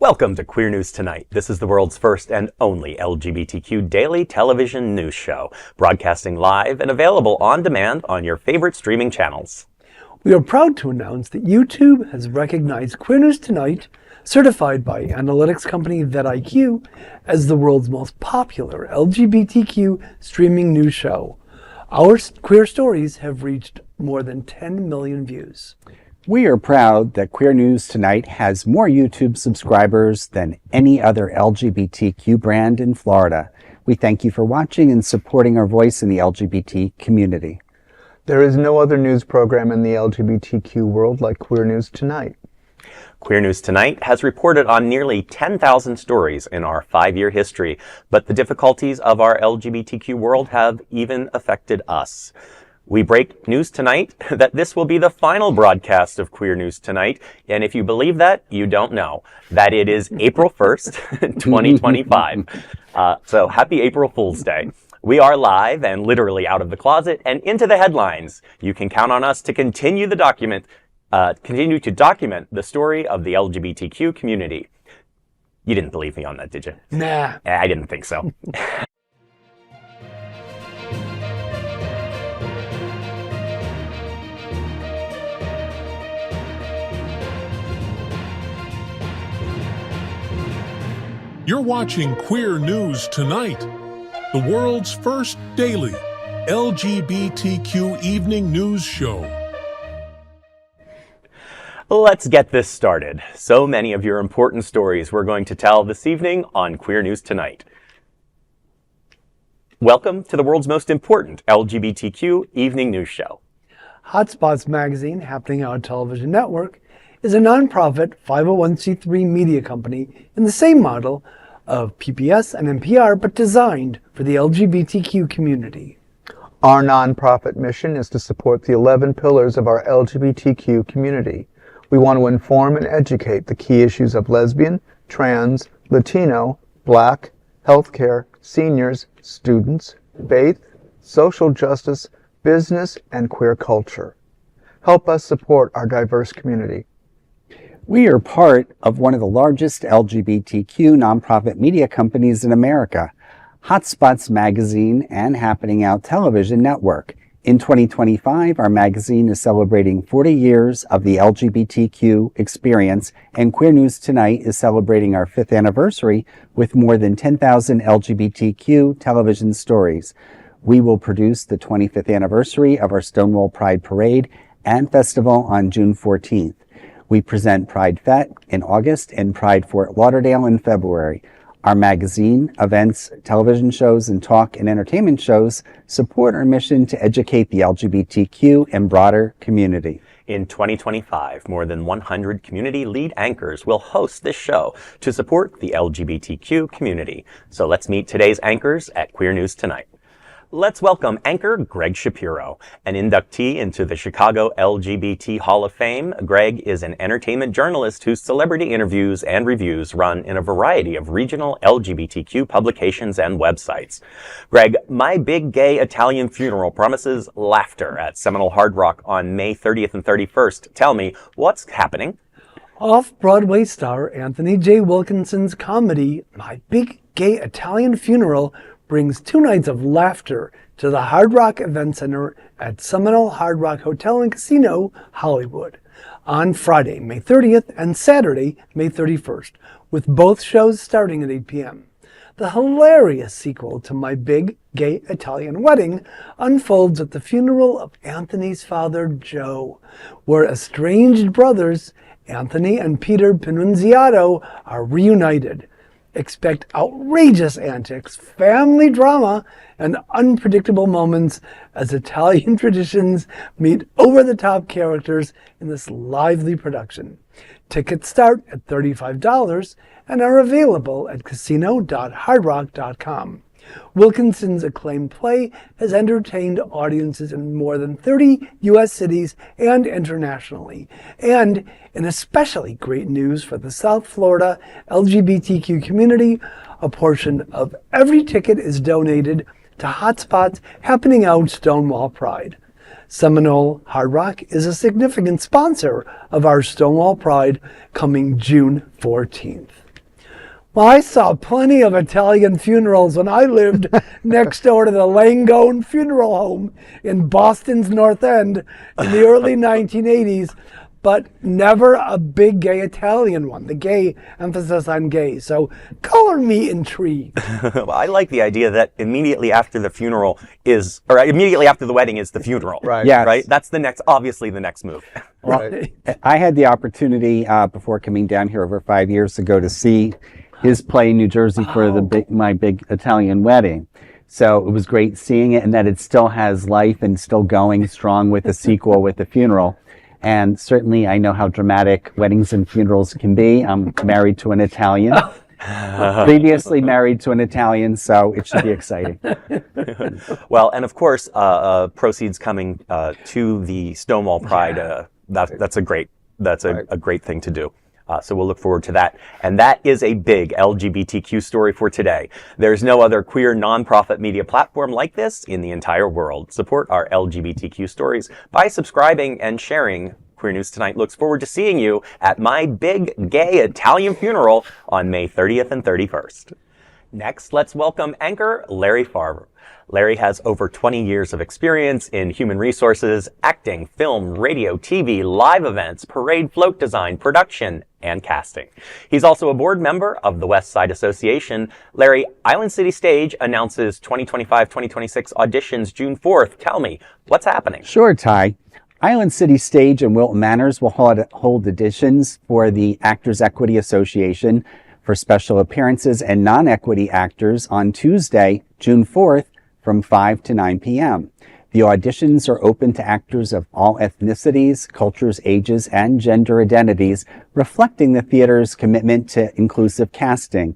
Welcome to Queer News Tonight. This is the world's first and only LGBTQ daily television news show, broadcasting live and available on demand on your favorite streaming channels. We are proud to announce that YouTube has recognized Queer News Tonight, certified by analytics company VetIQ, as the world's most popular LGBTQ streaming news show. Our queer stories have reached more than 10 million views. We are proud that Queer News Tonight has more YouTube subscribers than any other LGBTQ brand in Florida. We thank you for watching and supporting our voice in the LGBT community. There is no other news program in the LGBTQ world like Queer News Tonight. Queer News Tonight has reported on nearly 10,000 stories in our 5-year history, but the difficulties of our LGBTQ world have even affected us. We break news tonight that this will be the final broadcast of Queer News Tonight, and if you believe that, you don't know, that it is April 1st, 2025. So happy April Fool's Day. We are live and literally out of the closet and into the headlines. You can count on us to continue to document the story of the LGBTQ community. You didn't believe me on that, did you? Nah. I didn't think so. You're watching Queer News Tonight, the world's first daily LGBTQ evening news show. Let's get this started. So many of your important stories we're going to tell this evening on Queer News Tonight. Welcome to the world's most important LGBTQ evening news show. Hotspots magazine, happening on our television network, is a nonprofit 501c3 media company in the same model of PBS and NPR, but designed for the LGBTQ community. Our nonprofit mission is to support the 11 pillars of our LGBTQ community. We want to inform and educate the key issues of lesbian, trans, Latino, Black, healthcare, seniors, students, faith, social justice, business, and queer culture. Help us support our diverse community. We are part of one of the largest LGBTQ nonprofit media companies in America, Hotspots Magazine and Happening Out Television Network. In 2025, our magazine is celebrating 40 years of the LGBTQ experience, and Queer News Tonight is celebrating our 5th anniversary with more than 10,000 LGBTQ television stories. We will produce the 25th anniversary of our Stonewall Pride Parade and Festival on June 14th. We present Pride Fete in August and Pride Fort Lauderdale in February. Our magazine, events, television shows, and talk and entertainment shows support our mission to educate the LGBTQ and broader community. In 2025, more than 100 community lead anchors will host this show to support the LGBTQ community. So let's meet today's anchors at Queer News Tonight. Let's welcome anchor Gregg Shapiro, an inductee into the Chicago LGBT Hall of Fame. Gregg is an entertainment journalist whose celebrity interviews and reviews run in a variety of regional LGBTQ publications and websites. Gregg, My Big Gay Italian Funeral promises laughter at Seminole Hard Rock on May 30th and 31st. Tell me, what's happening? Off-Broadway star Anthony J. Wilkinson's comedy, My Big Gay Italian Funeral, brings 2 nights of laughter to the Hard Rock Event Center at Seminole Hard Rock Hotel and Casino, Hollywood, on Friday, May 30th and Saturday, May 31st, with both shows starting at 8 p.m. The hilarious sequel to My Big Gay Italian Wedding unfolds at the funeral of Anthony's father, Joe, where estranged brothers Anthony and Peter Pinunziato are reunited. Expect outrageous antics, family drama, and unpredictable moments as Italian traditions meet over-the-top characters in this lively production. Tickets start at $35 and are available at casino.hardrock.com. Wilkinson's acclaimed play has entertained audiences in more than 30 U.S. cities and internationally. And in especially great news for the South Florida LGBTQ community, a portion of every ticket is donated to Hotspots Happening Out Stonewall Pride. Seminole Hard Rock is a significant sponsor of our Stonewall Pride coming June 14th. Well, I saw plenty of Italian funerals when I lived next door to the Langone Funeral Home in Boston's North End in the early 1980s, but never a big gay Italian one, the gay emphasis on gay. So color me intrigued. Well, I like the idea that immediately after the funeral is, or immediately after the wedding is the funeral. Right. Yes. Right? That's the next, obviously the next move. Right. I had the opportunity before coming down here over 5 years ago to see his play in New Jersey for my big Italian wedding. So it was great seeing it, and that it still has life and still going strong with the sequel with the funeral. And certainly I know how dramatic weddings and funerals can be. I'm married to an Italian, previously married to an Italian, so it should be exciting. Well, and of course, proceeds coming to the Stonewall Pride. That's a great thing to do. So we'll look forward to that. And that is a big LGBTQ story for today. There's no other queer nonprofit media platform like this in the entire world. Support our LGBTQ stories by subscribing and sharing. Queer News Tonight looks forward to seeing you at my big gay Italian funeral on May 30th and 31st. Next, let's welcome anchor Larry Farver. Larry has over 20 years of experience in human resources, acting, film, radio, TV, live events, parade float design, production, and casting. He's also a board member of the West Side Association. Larry, Island City Stage announces 2025-2026 auditions June 4th. Tell me, what's happening? Sure, Ty. Island City Stage and Wilton Manors will hold auditions for the Actors Equity Association for special appearances and non-equity actors on Tuesday, June 4th, from 5 to 9 p.m. The auditions are open to actors of all ethnicities, cultures, ages, and gender identities, reflecting the theater's commitment to inclusive casting.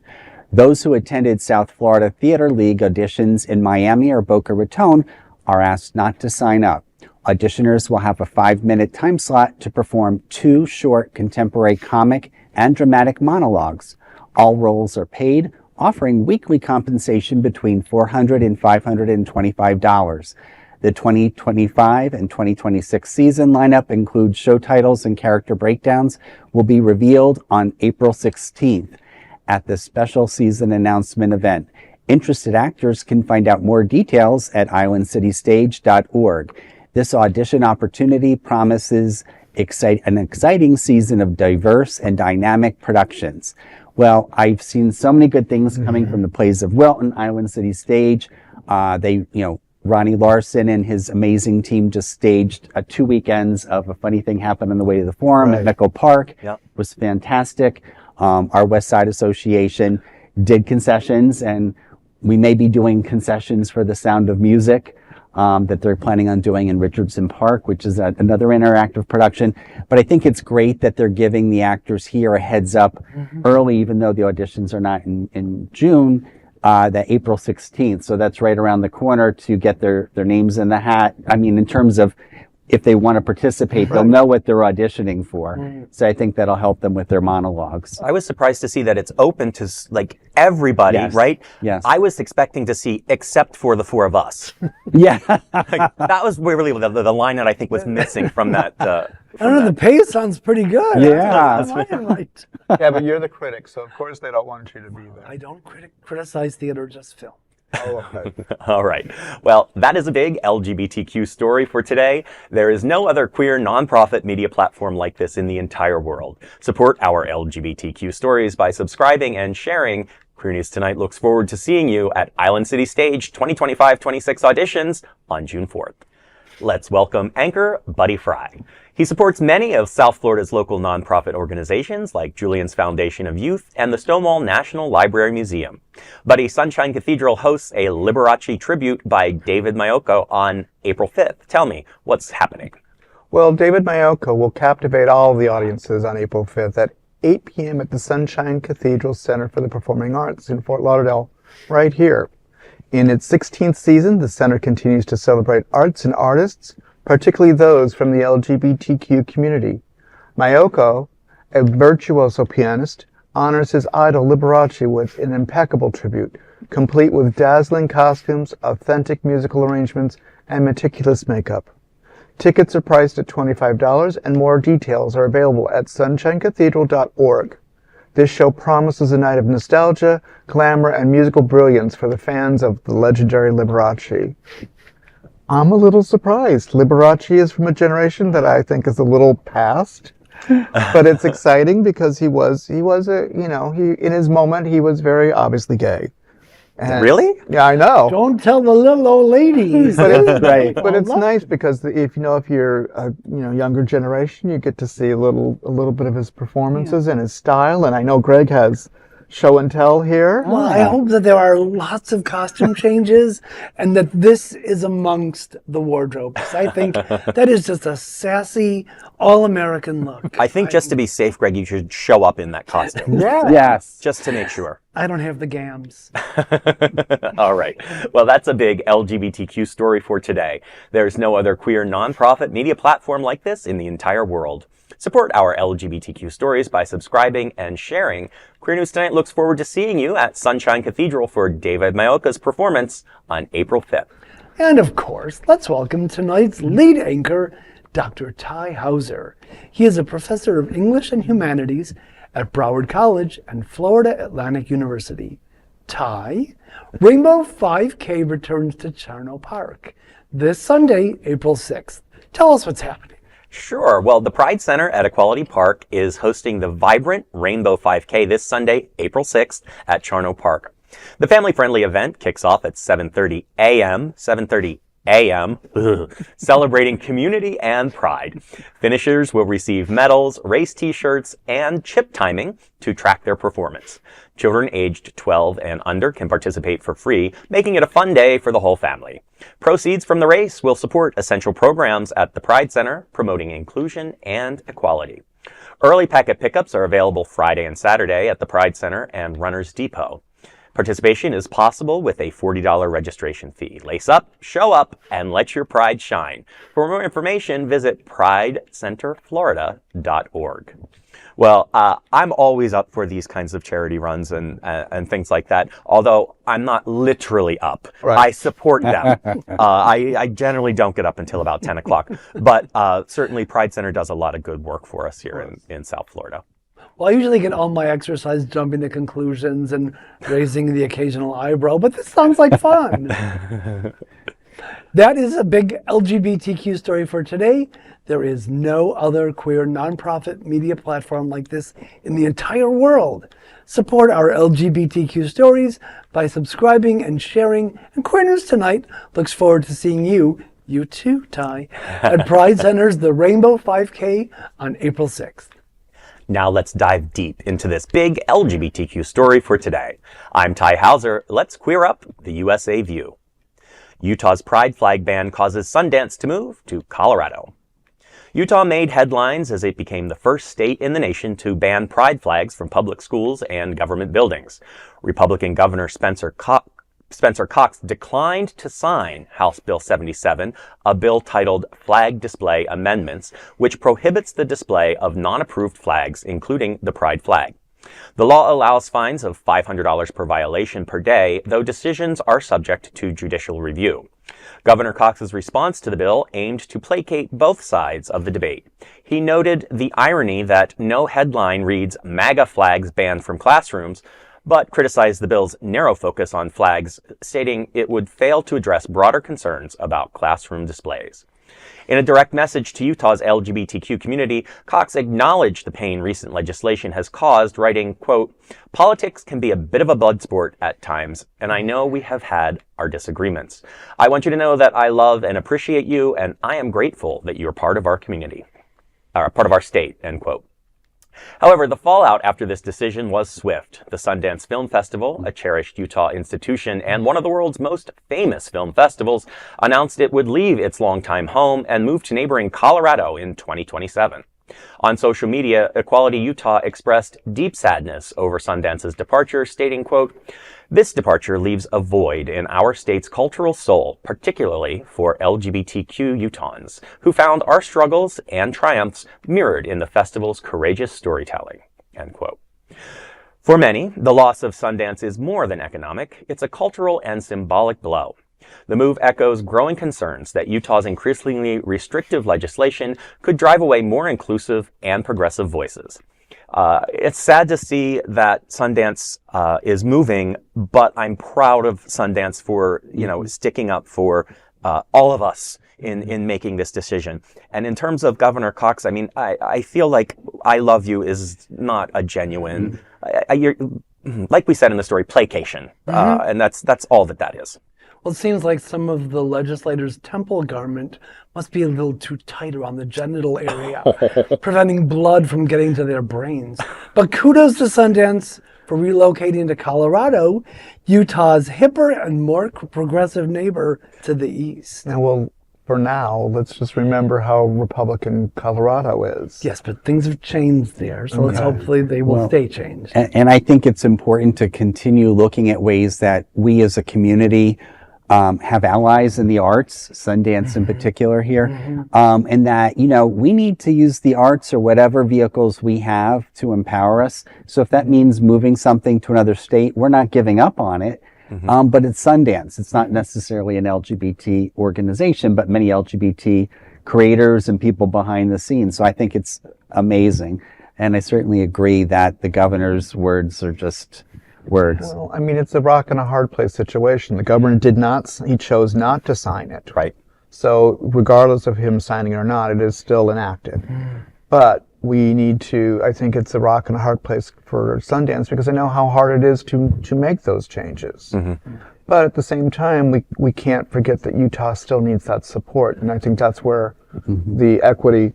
Those who attended South Florida Theater League auditions in Miami or Boca Raton are asked not to sign up. Auditioners will have a 5-minute time slot to perform 2 short contemporary comic and dramatic monologues. All roles are paid, offering weekly compensation between $400 and $525. The 2025 and 2026 season lineup includes show titles and character breakdowns will be revealed on April 16th at the special season announcement event. Interested actors can find out more details at islandcitystage.org. This audition opportunity promises an exciting season of diverse and dynamic productions. Well, I've seen so many good things coming from the plays of Wilton, Island City Stage. Ronnie Larson and his amazing team just staged 2 weekends of A Funny Thing Happened on the Way to the Forum at Echo Park. Yep. It was fantastic. Our West Side Association did concessions, and we may be doing concessions for The Sound of Music that they're planning on doing in Richardson Park, which is another interactive production. But I think it's great that they're giving the actors here a heads up early, even though the auditions are not in June, that April 16th. So that's right around the corner to get their names in the hat. I mean, in terms of if they want to participate, they'll know what they're auditioning for. So I think that'll help them with their monologues. I was surprised to see that it's open to like everybody, right? Yes. I was expecting to see except for the 4 of us. Yeah. That was really the line that I think was missing from that. I don't know, the pay sounds pretty good. Yeah. Right. Yeah, but you're the critic, so of course they don't want you to be there. I don't criticize theater, just film. Oh, okay. All right. Well, that is a big LGBTQ story for today. There is no other queer nonprofit media platform like this in the entire world. Support our LGBTQ stories by subscribing and sharing. Queer News Tonight looks forward to seeing you at Island City Stage 2025-26 auditions on June 4th. Let's welcome anchor Buddy Frey. He supports many of South Florida's local nonprofit organizations like Julian's Foundation of Youth and the Stonewall National Library Museum. Buddy, Sunshine Cathedral hosts a Liberace tribute by David Maiocco on April 5th. Tell me, what's happening? Well, David Maiocco will captivate all of the audiences on April 5th at 8 p.m. at the Sunshine Cathedral Center for the Performing Arts in Fort Lauderdale, right here. In its 16th season, the center continues to celebrate arts and artists, particularly those from the LGBTQ community. Maiocco, a virtuoso pianist, honors his idol Liberace with an impeccable tribute, complete with dazzling costumes, authentic musical arrangements, and meticulous makeup. Tickets are priced at $25, and more details are available at sunshinecathedral.org. This show promises a night of nostalgia, glamour, and musical brilliance for the fans of the legendary Liberace. I'm a little surprised. Liberace is from a generation that I think is a little past. But it's exciting because he was in his moment, he was very obviously gay. And, Really? Yeah, I know. Don't tell the little old ladies. But it's nice because if you're a younger generation, you get to see a little bit of his performances and his style. And I know Gregg has show and tell here. Well, I hope that there are lots of costume changes and that this is amongst the wardrobe. 'Cause I think that is just a sassy, all-American look. I think just to be safe, Gregg, you should show up in that costume. Yes. Just to make sure. I don't have the gams. All right. Well, that's a big LGBTQ story for today. There's no other queer nonprofit media platform like this in the entire world. Support our LGBTQ stories by subscribing and sharing. Queer News Tonight looks forward to seeing you at Sunshine Cathedral for David Maiocco's performance on April 5th. And of course, let's welcome tonight's lead anchor, Dr. Tai Houser. He is a professor of English and Humanities at Broward College and Florida Atlantic University. Tai, Rainbow 5K returns to Charnow Park this Sunday, April 6th. Tell us what's happening. Sure. Well, the Pride Center at Equality Park is hosting the vibrant Rainbow 5K this Sunday, April 6th at Charnow Park. The family-friendly event kicks off at 7:30 a.m., celebrating community and pride. Finishers will receive medals, race t-shirts, and chip timing to track their performance. Children aged 12 and under can participate for free, making it a fun day for the whole family. Proceeds from the race will support essential programs at the Pride Center, promoting inclusion and equality. Early packet pickups are available Friday and Saturday at the Pride Center and Runners Depot. Participation is possible with a $40 registration fee. Lace up, show up, and let your pride shine. For more information, visit pridecenterflorida.org. Well, I'm always up for these kinds of charity runs and things like that, although I'm not literally up. Right. I support them. I generally don't get up until about 10 o'clock, but certainly Pride Center does a lot of good work for us here in South Florida. Well, I usually get all my exercise jumping to conclusions and raising the occasional eyebrow, but this sounds like fun. That is a big LGBTQ story for today. There is no other queer nonprofit media platform like this in the entire world. Support our LGBTQ stories by subscribing and sharing. And Queer News Tonight looks forward to seeing you too, Tai, at Pride Center's The Rainbow 5K on April 6th. Now let's dive deep into this big LGBTQ story for today. I'm Tai Houser. Let's queer up the USA view. Utah's pride flag ban causes Sundance to move to Colorado. Utah made headlines as it became the first state in the nation to ban pride flags from public schools and government buildings. Republican Governor Spencer Cox declined to sign House Bill 77, a bill titled Flag Display Amendments, which prohibits the display of non-approved flags, including the pride flag. The law allows fines of $500 per violation per day, though decisions are subject to judicial review. Governor Cox's response to the bill aimed to placate both sides of the debate. He noted the irony that no headline reads MAGA flags banned from classrooms, but criticized the bill's narrow focus on flags, stating it would fail to address broader concerns about classroom displays. In a direct message to Utah's LGBTQ community, Cox acknowledged the pain recent legislation has caused, writing, quote, "Politics can be a bit of a blood sport at times, and I know we have had our disagreements. I want you to know that I love and appreciate you, and I am grateful that you're part of our community, part of our state," end quote. However, the fallout after this decision was swift. The Sundance Film Festival, a cherished Utah institution and one of the world's most famous film festivals, announced it would leave its longtime home and move to neighboring Colorado in 2027. On social media, Equality Utah expressed deep sadness over Sundance's departure, stating, quote, "This departure leaves a void in our state's cultural soul, particularly for LGBTQ Utahns, who found our struggles and triumphs mirrored in the festival's courageous storytelling," end quote. For many, the loss of Sundance is more than economic. It's a cultural and symbolic blow. The move echoes growing concerns that Utah's increasingly restrictive legislation could drive away more inclusive and progressive voices. It's sad to see that Sundance is moving, but I'm proud of Sundance for, sticking up for all of us in making this decision. And in terms of Governor Cox, I mean, I feel like I love you is not a genuine, you're, like we said in the story, placation. And that's all that is. Well, it seems like some of the legislators' temple garment must be a little too tight around the genital area, preventing blood from getting to their brains. But kudos to Sundance for relocating to Colorado, Utah's hipper and more progressive neighbor to the east. Now, well, for now, let's just remember how Republican Colorado is. Yes, but things have changed there, so let's hopefully they will stay changed. And I think it's important to continue looking at ways that we as a community have allies in the arts, Sundance in particular here, and that, we need to use the arts or whatever vehicles we have to empower us. So if that means moving something to another state, we're not giving up on it. But it's Sundance. It's not necessarily an LGBT organization, but many LGBT creators and people behind the scenes. So I think it's amazing. And I certainly agree that the governor's words are just words. Well, I mean, it's a rock and a hard place situation. The governor he chose not to sign it. Right. So regardless of him signing it or not, it is still enacted. But we need to, I think it's a rock and a hard place for Sundance because I know how hard it is to make those changes. But at the same time, we can't forget that Utah still needs that support. And I think that's where the equity,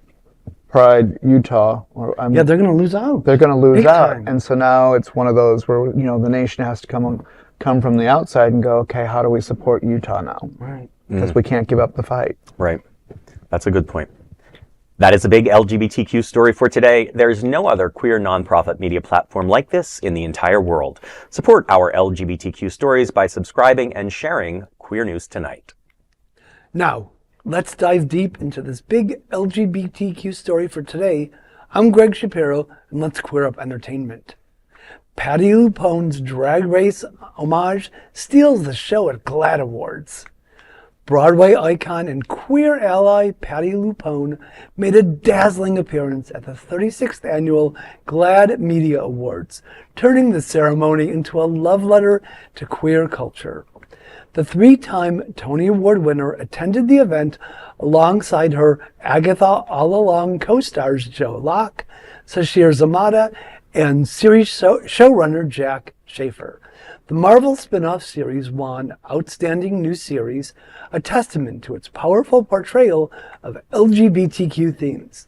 pride, Utah, they're going to lose out. They're going to lose Big out. time. And so now it's one of those where, the nation has to come from the outside and go, okay, how do we support Utah now? Right. Because we can't give up the fight. Right. That's a good point. That is a big LGBTQ story for today. There's no other queer nonprofit media platform like this in the entire world. Support our LGBTQ stories by subscribing and sharing Queer News Tonight. Now, let's dive deep into this big LGBTQ story for today. I'm Gregg Shapiro, and let's queer up entertainment. Patti LuPone's Drag Race Homage steals the show at GLAAD Awards. Broadway icon and queer ally Patti LuPone made a dazzling appearance at the 36th annual GLAAD Media Awards, turning the ceremony into a love letter to queer culture. The three-time Tony Award winner attended the event alongside her Agatha All-Along co-stars Joe Locke, Sashir Zamata, and series showrunner Jack Schaefer. The Marvel spin-off series won Outstanding New Series, a testament to its powerful portrayal of LGBTQ themes.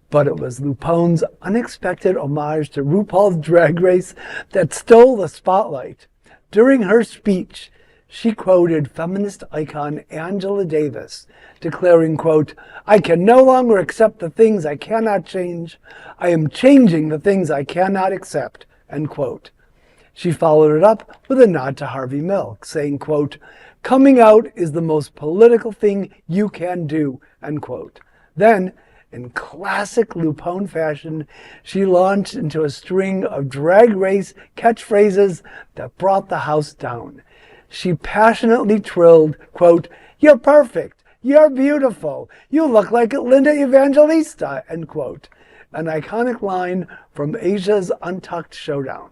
But it was LuPone's unexpected homage to RuPaul's Drag Race that stole the spotlight. During her speech, she quoted feminist icon Angela Davis, declaring, quote, "I can no longer accept the things I cannot change. I am changing the things I cannot accept," end quote. She followed it up with a nod to Harvey Milk, saying, quote, "Coming out is the most political thing you can do," end quote. Then, in classic LuPone fashion, she launched into a string of Drag Race catchphrases that brought the house down. She passionately trilled, quote, "You're perfect, you're beautiful, you look like Linda Evangelista," end quote, an iconic line from Asia's Untucked Showdown.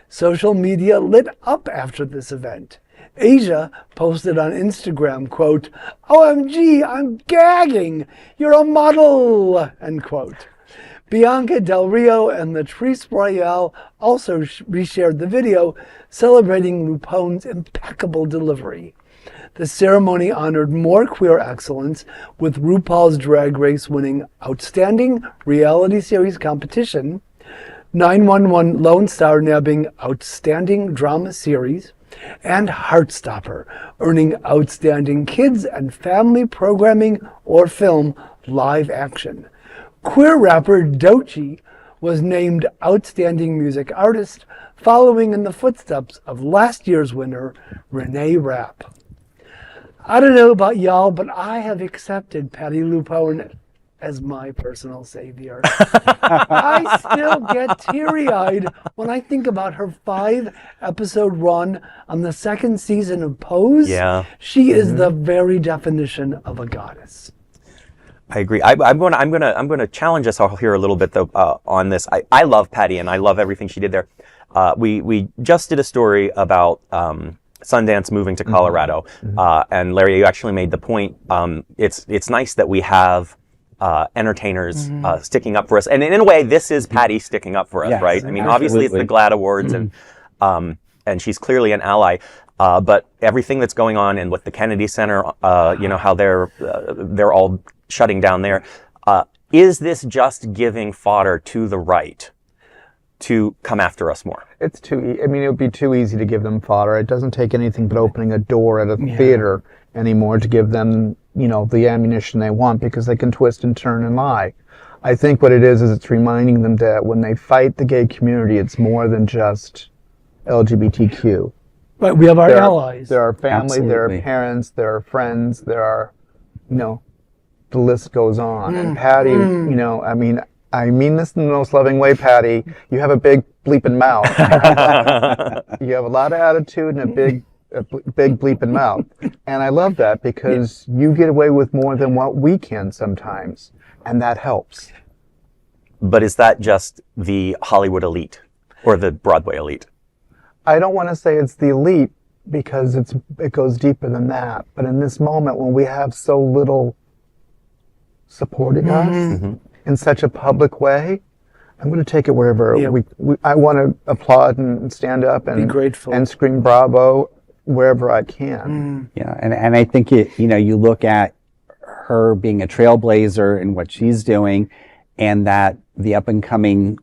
Social media lit up after this event. Asia posted on Instagram, quote, "OMG, I'm gagging, you're a model," end quote. Bianca Del Rio and Latrice Royale also reshared the video celebrating LuPone's impeccable delivery. The ceremony honored more queer excellence, with RuPaul's Drag Race winning Outstanding Reality Series Competition, 911 Lone Star nabbing Outstanding Drama Series, and Heartstopper earning Outstanding Kids and Family Programming or Film Live Action. Queer rapper Doechii was named Outstanding Music Artist, following in the footsteps of last year's winner, Renee Rapp. I don't know about y'all, but I have accepted Patti LuPone as my personal savior. I still get teary-eyed when I think about her 5-episode run on the second season of Pose. Yeah. She is the very definition of a goddess. I agree. I'm going to challenge us all here a little bit though on this. I love Patti and I love everything she did there. We just did a story about Sundance moving to Colorado, and Larry, you actually made the point. It's nice that we have entertainers sticking up for us, and in a way, this is Patti sticking up for us, Yes, right? I mean, absolutely. obviously, it's the GLAAD Awards, and she's clearly an ally. But everything that's going on and with the Kennedy Center, how they're all shutting down there. Is this just giving fodder to the right to come after us more? It's it would be too easy to give them fodder. It doesn't take anything but opening a door at a theater anymore to give them, the ammunition they want, because they can twist and turn and lie. I think what it is it's reminding them that when they fight the gay community, it's more than just LGBTQ. But we have our allies. There are family, Absolutely. there are parents, there are friends, there are, the list goes on. And Patti, I mean this in the most loving way, Patti. You have a big bleeping mouth. You have a lot of attitude and a big bleeping mouth. And I love that because you get away with more than what we can sometimes. And that helps. But is that just the Hollywood elite or the Broadway elite? I don't want to say it's the elite because it goes deeper than that. But in this moment when we have so little supporting us in such a public way, I'm going to take it wherever I want to applaud and stand up and be grateful and scream bravo wherever I can. Yeah, and I think you look at her being a trailblazer in what she's doing, and that the up and coming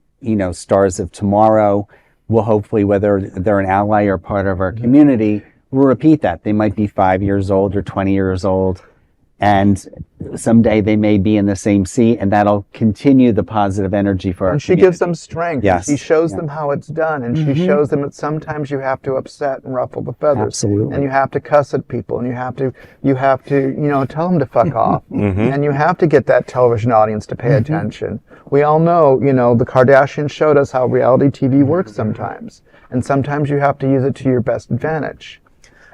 stars of tomorrow will hopefully, whether they're an ally or part of our community, will repeat that. They might be 5 years old or 20 years old, and someday they may be in the same seat, and that'll continue the positive energy for our And she community. gives them strength. Yes. She shows them how it's done, and she shows them that sometimes you have to upset and ruffle the feathers. Absolutely. And you have to cuss at people, and you have to tell them to fuck off. And you have to get that television audience to pay attention. We all know, the Kardashians showed us how reality TV works sometimes. And sometimes you have to use it to your best advantage.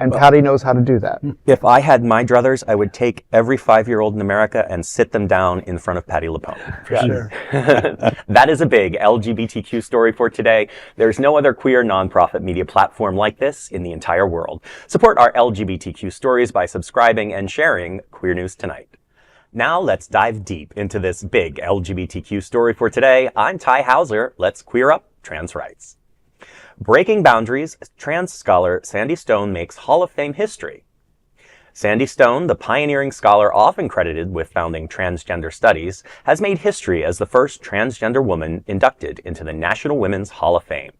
And Patti knows how to do that. If I had my druthers, I would take every 5-year-old in America and sit them down in front of Patti LuPone. for sure. That is a big LGBTQ story for today. There's no other queer nonprofit media platform like this in the entire world. Support our LGBTQ stories by subscribing and sharing Queer News Tonight. Now let's dive deep into this big LGBTQ story for today. I'm Tai Houser. Let's queer up trans rights. Breaking boundaries, trans scholar Sandy Stone makes Hall of Fame history. Sandy Stone, the pioneering scholar often credited with founding transgender studies, has made history as the first transgender woman inducted into the National Women's Hall of Fame.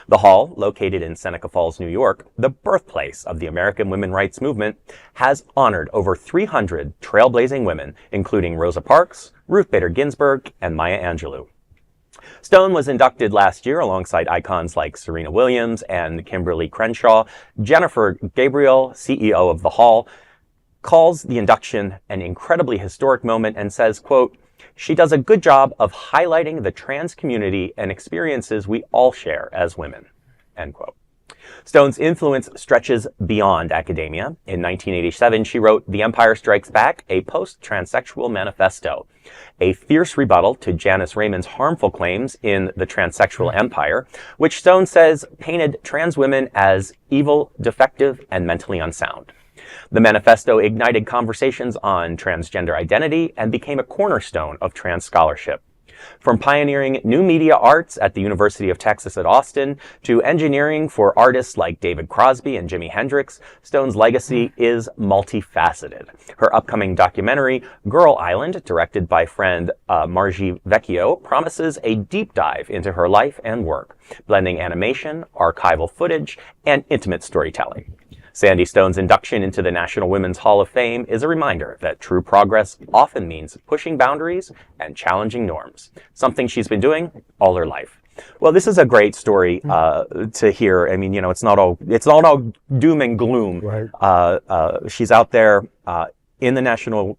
The hall, located in Seneca Falls, New York, the birthplace of the American women's rights movement, has honored over 300 trailblazing women, including Rosa Parks, Ruth Bader Ginsburg, and Maya Angelou. Stone was inducted last year alongside icons like Serena Williams and Kimberly Crenshaw. Jennifer Gabriel, CEO of the Hall, calls the induction an incredibly historic moment and says, quote, "She does a good job of highlighting the trans community and experiences we all share as women," end quote. Stone's influence stretches beyond academia. In 1987, she wrote The Empire Strikes Back, a post-transsexual manifesto, a fierce rebuttal to Janice Raymond's harmful claims in The Transsexual Empire, which Stone says painted trans women as evil, defective, and mentally unsound. The manifesto ignited conversations on transgender identity and became a cornerstone of trans scholarship. From pioneering new media arts at the University of Texas at Austin to engineering for artists like David Crosby and Jimi Hendrix, Stone's legacy is multifaceted. Her upcoming documentary, Girl Island, directed by friend Margie Vecchio, promises a deep dive into her life and work, blending animation, archival footage, and intimate storytelling. Sandy Stone's induction into the National Women's Hall of Fame is a reminder that true progress often means pushing boundaries and challenging norms, something she's been doing all her life. Well, this is a great story to hear. I mean, it's not all doom and gloom. Right. She's out there in the National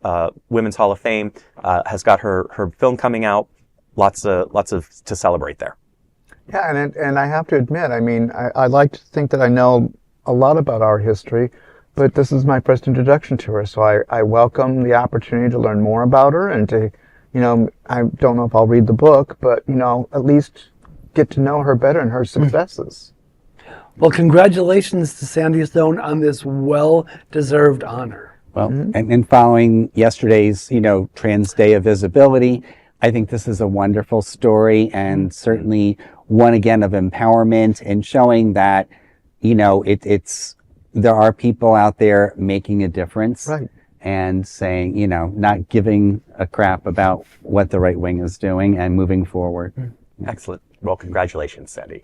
Women's Hall of Fame, has got her film coming out, lots of to celebrate there. Yeah, and I have to admit, I like to think that I know a lot about our history, but this is my first introduction to her, so I welcome the opportunity to learn more about her and to, I don't know if I'll read the book, but, at least get to know her better and her successes. Well, congratulations to Sandy Stone on this well-deserved honor. Well, and following yesterday's, Trans Day of Visibility, I think this is a wonderful story and certainly one again of empowerment and showing that, there are people out there making a difference. Right. And saying, not giving a crap about what the right wing is doing and moving forward. Excellent. Well, congratulations, Sandy.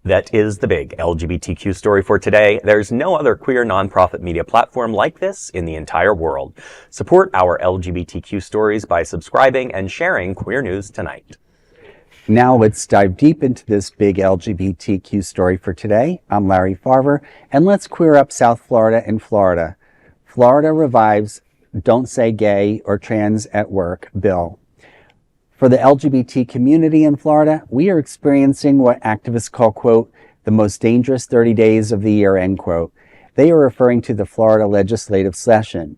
That is the big LGBTQ story for today. There's no other queer nonprofit media platform like this in the entire world. Support our LGBTQ stories by subscribing and sharing Queer News Tonight. Now let's dive deep into this big LGBTQ story for today. I'm Larry Farver, and let's queer up South Florida and Florida. Florida revives Don't Say Gay or Trans at Work bill. For the LGBT community in Florida, we are experiencing what activists call, quote, the most dangerous 30 days of the year, end quote. They are referring to the Florida legislative session.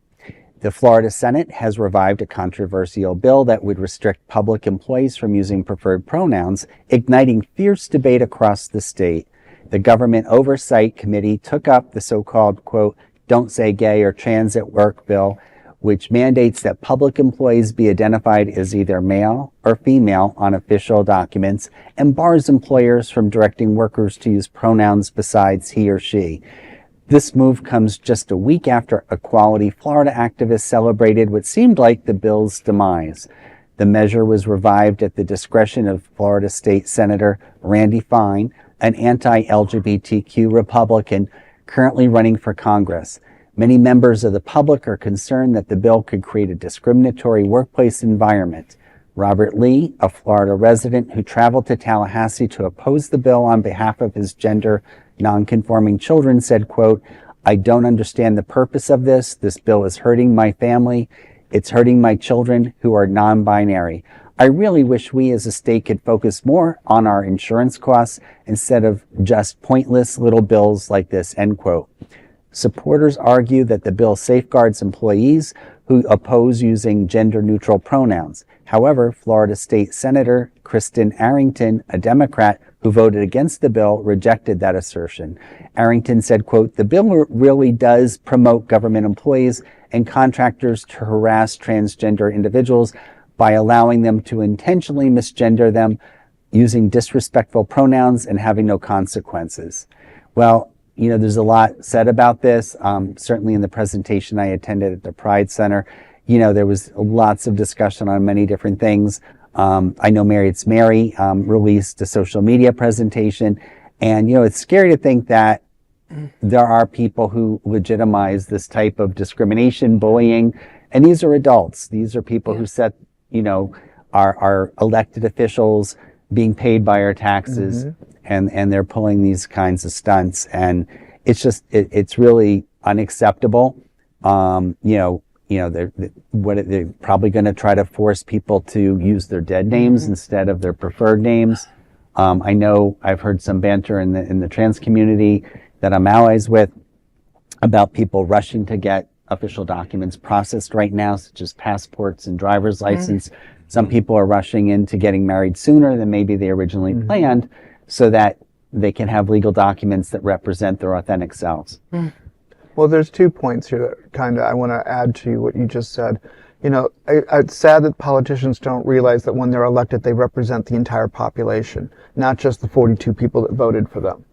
The Florida Senate has revived a controversial bill that would restrict public employees from using preferred pronouns, igniting fierce debate across the state. The Government Oversight Committee took up the so-called, quote, Don't Say Gay or Trans at Work bill, which mandates that public employees be identified as either male or female on official documents and bars employers from directing workers to use pronouns besides he or she. This move comes just a week after Equality Florida activists celebrated what seemed like the bill's demise. The measure was revived at the discretion of Florida State Senator Randy Fine, an anti-LGBTQ Republican currently running for Congress. Many members of the public are concerned that the bill could create a discriminatory workplace environment. Robert Lee, a Florida resident who traveled to Tallahassee to oppose the bill on behalf of his gender non-conforming children, said, quote, I don't understand the purpose of this. This bill is hurting my family. It's hurting my children who are non-binary. I really wish we as a state could focus more on our insurance costs instead of just pointless little bills like this, end quote. Supporters argue that the bill safeguards employees who oppose using gender-neutral pronouns. However, Florida State Senator Kristen Arrington, a Democrat who voted against the bill, rejected that assertion. Arrington said, quote, the bill really does promote government employees and contractors to harass transgender individuals by allowing them to intentionally misgender them using disrespectful pronouns and having no consequences. Well, there's a lot said about this. Certainly in the presentation I attended at the Pride Center, there was lots of discussion on many different things. I know Mary It's Mary released a social media presentation, and it's scary to think that there are people who legitimize this type of discrimination, bullying, and these are adults. These are people who set, our elected officials being paid by our taxes, and they're pulling these kinds of stunts, and it's just it's really unacceptable. They're probably going to try to force people to use their dead names instead of their preferred names. I know I've heard some banter in the trans community that I'm allies with about people rushing to get official documents processed right now, such as passports and driver's license. Some people are rushing into getting married sooner than maybe they originally planned, so that they can have legal documents that represent their authentic selves. Well, there's 2 points here that I want to add to what you just said. It's sad that politicians don't realize that when they're elected, they represent the entire population, not just the 42 people that voted for them.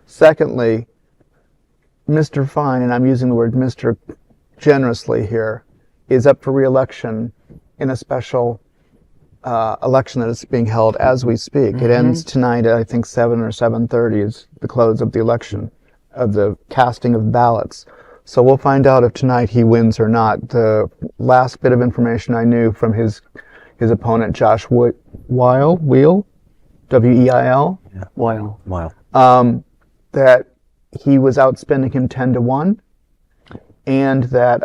Secondly, Mr. Fine, and I'm using the word Mr. generously here, is up for re-election in a special election that is being held as we speak. It ends tonight at, I think, 7 or 7:30 is the close of the election, of the casting of ballots. So we'll find out if tonight he wins or not. The last bit of information I knew from his opponent, Josh Weil, W-E-I-L? Yeah. Wow. That he was outspending him 10-1, and that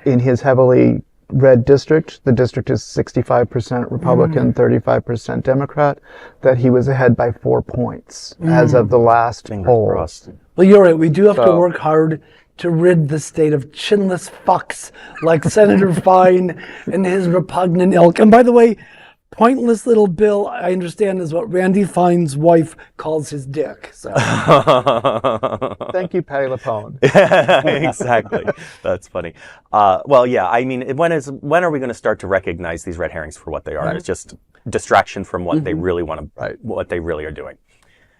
in his heavily red district, the district is 65% Republican, 35% Democrat, that he was ahead by 4 points as of the last poll. Well, you're right. We do have to work hard to rid the state of chinless fucks like Senator Fine and his repugnant ilk. And by the way, pointless little Bill, I understand, is what Randy Fine's wife calls his dick. So. Thank you, Patti LuPone. Exactly. That's funny. Well, yeah, I mean, when are we going to start to recognize these red herrings for what they are? Right. It's just distraction from what they really want to, what they really are doing.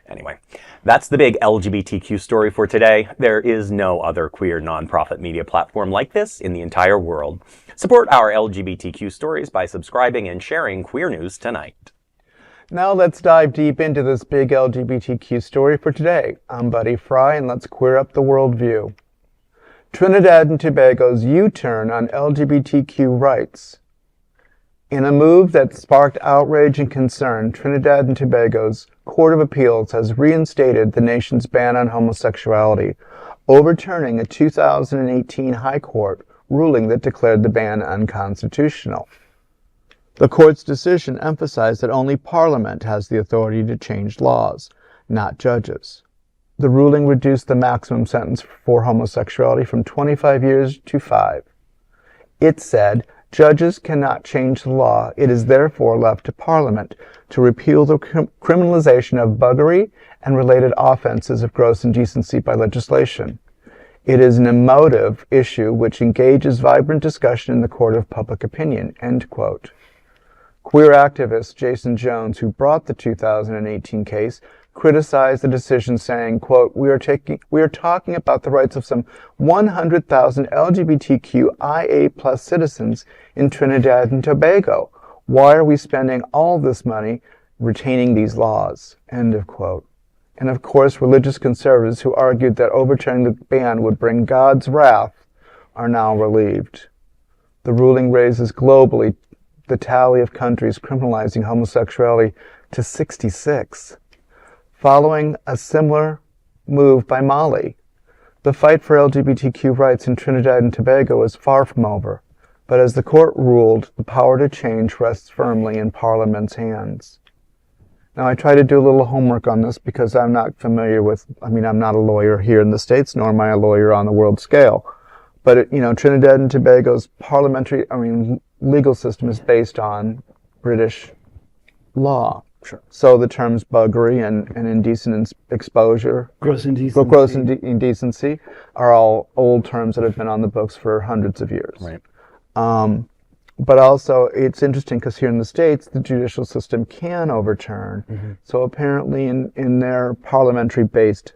Anyway, that's the big LGBTQ story for today. There is no other queer nonprofit media platform like this in the entire world. Support our LGBTQ stories by subscribing and sharing Queer News Tonight. Now let's dive deep into this big LGBTQ story for today. I'm Buddy Frey, and let's queer up the worldview. Trinidad and Tobago's U-turn on LGBTQ rights. In a move that sparked outrage and concern, Trinidad and Tobago's Court of Appeals has reinstated the nation's ban on homosexuality, overturning a 2018 High Court ruling that declared the ban unconstitutional. The court's decision emphasized that only Parliament has the authority to change laws, not judges. The ruling reduced the maximum sentence for homosexuality from 25 years to 5. It said, judges cannot change the law. It is therefore left to Parliament to repeal the criminalization of buggery and related offenses of gross indecency by legislation. It is an emotive issue which engages vibrant discussion in the court of public opinion." End quote. Queer activist Jason Jones, who brought the 2018 case, criticized the decision, saying, quote, we are talking about the rights of some 100,000 LGBTQIA+ citizens in Trinidad and Tobago. Why are we spending all this money retaining these laws?" End of quote. And of course, religious conservatives who argued that overturning the ban would bring God's wrath are now relieved. The ruling raises globally the tally of countries criminalizing homosexuality to 66. Following a similar move by Mali, the fight for LGBTQ rights in Trinidad and Tobago is far from over, but as the court ruled, the power to change rests firmly in Parliament's hands. Now, I try to do a little homework on this because I'm not familiar with, I'm not a lawyer here in the States, nor am I a lawyer on the world scale. But, Trinidad and Tobago's legal system is based on British law. Sure. So the terms buggery and indecent exposure, gross indecency, are all old terms that have been on the books for hundreds of years. Right. But also, it's interesting because here in the States, the judicial system can overturn. Mm-hmm. So apparently in their parliamentary-based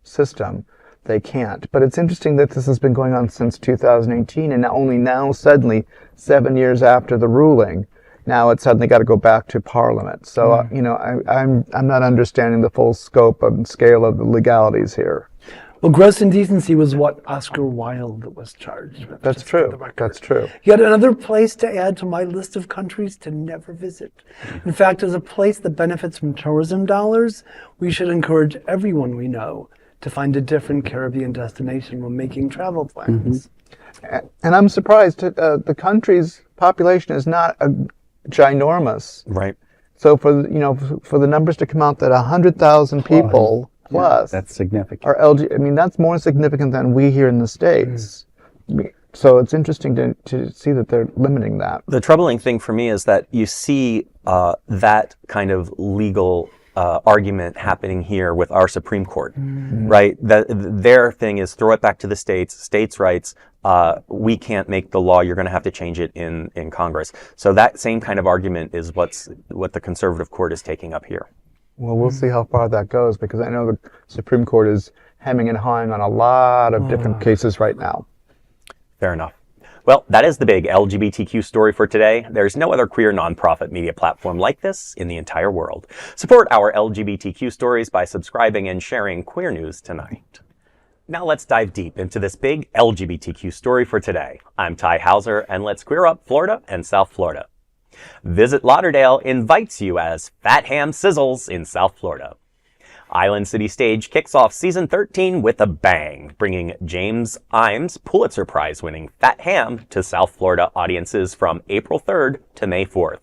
system, they can't. But it's interesting that this has been going on since 2018, and only now, suddenly, 7 years after the ruling, now it's suddenly got to go back to Parliament. So, I'm not understanding the full scope and scale of the legalities here. Well, gross indecency was what Oscar Wilde was charged with. That's true. That's true. Yet another place to add to my list of countries to never visit. In fact, as a place that benefits from tourism dollars, we should encourage everyone we know to find a different Caribbean destination when making travel plans. Mm-hmm. And I'm surprised the country's population is not ginormous. Right. So for the numbers to come out that 100,000 people plus that's significant. Are that's more significant than we here in the States. So it's interesting to see that they're limiting that. The troubling thing for me is that you see that kind of legal argument happening here with our Supreme Court, right? Their thing is throw it back to the states' rights. We can't make the law. You're going to have to change it in Congress. So that same kind of argument is what the conservative court is taking up here. Well, we'll see how far that goes, because I know the Supreme Court is hemming and hawing on a lot of different cases right now. Fair enough. Well, that is the big LGBTQ story for today. There's no other queer nonprofit media platform like this in the entire world. Support our LGBTQ stories by subscribing and sharing Queer News Tonight. Now let's dive deep into this big LGBTQ story for today. I'm Tai Houser, and let's queer up Florida and South Florida. Visit Lauderdale invites you as Fat Ham Sizzles in South Florida. Island City Stage kicks off season 13 with a bang, bringing James Imes' Pulitzer Prize-winning Fat Ham to South Florida audiences from April 3rd to May 4th.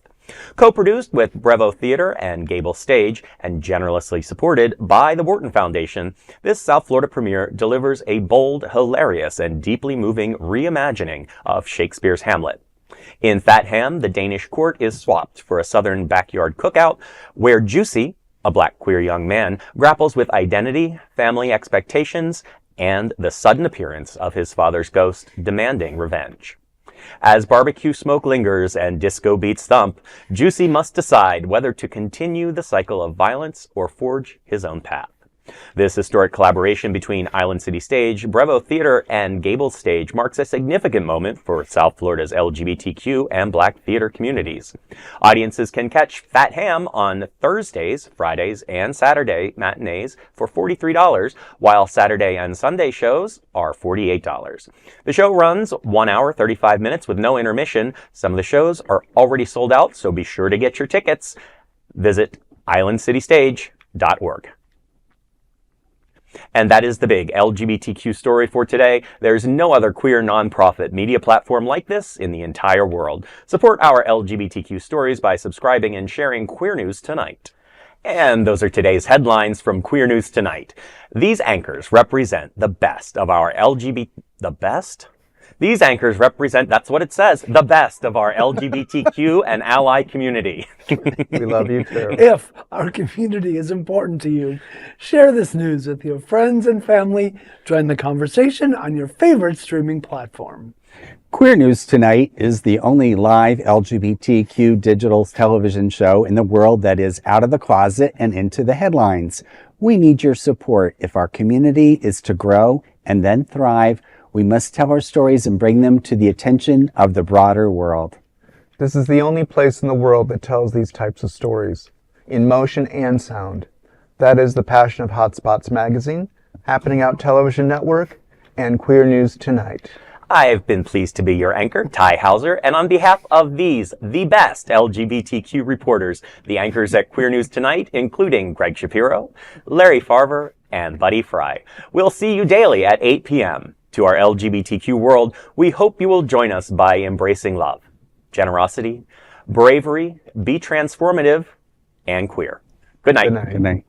Co-produced with Brevo Theater and Gable Stage and generously supported by the Wharton Foundation, this South Florida premiere delivers a bold, hilarious, and deeply moving reimagining of Shakespeare's Hamlet. In Fat Ham, the Danish court is swapped for a southern backyard cookout where Juicy, a black queer young man, grapples with identity, family expectations, and the sudden appearance of his father's ghost demanding revenge. As barbecue smoke lingers and disco beats thump, Juicy must decide whether to continue the cycle of violence or forge his own path. This historic collaboration between Island City Stage, Brevo Theater, and Gable Stage marks a significant moment for South Florida's LGBTQ and Black theater communities. Audiences can catch Fat Ham on Thursdays, Fridays, and Saturday matinees for $43, while Saturday and Sunday shows are $48. The show runs 1 hour, 35 minutes with no intermission. Some of the shows are already sold out, so be sure to get your tickets. Visit islandcitystage.org. And that is the big LGBTQ story for today. There's no other queer nonprofit media platform like this in the entire world. Support our LGBTQ stories by subscribing and sharing Queer News Tonight. And those are today's headlines from Queer News Tonight. These anchors represent the best of our The best? These anchors represent, that's what it says, the best of our LGBTQ and ally community. We love you too. If our community is important to you, share this news with your friends and family. Join the conversation on your favorite streaming platform. Queer News Tonight is the only live LGBTQ digital television show in the world that is out of the closet and into the headlines. We need your support. If our community is to grow and then thrive, we must tell our stories and bring them to the attention of the broader world. This is the only place in the world that tells these types of stories, in motion and sound. That is the passion of Hotspots Magazine, Happening Out Television Network, and Queer News Tonight. I've been pleased to be your anchor, Tai Houser, and on behalf of these, the best LGBTQ reporters, the anchors at Queer News Tonight, including Gregg Shapiro, Larry Farver, and Buddy Frey. We'll see you daily at 8 p.m. To our LGBTQ world, we hope you will join us by embracing love, generosity, bravery, be transformative, and queer. Good night. Good night. Good night.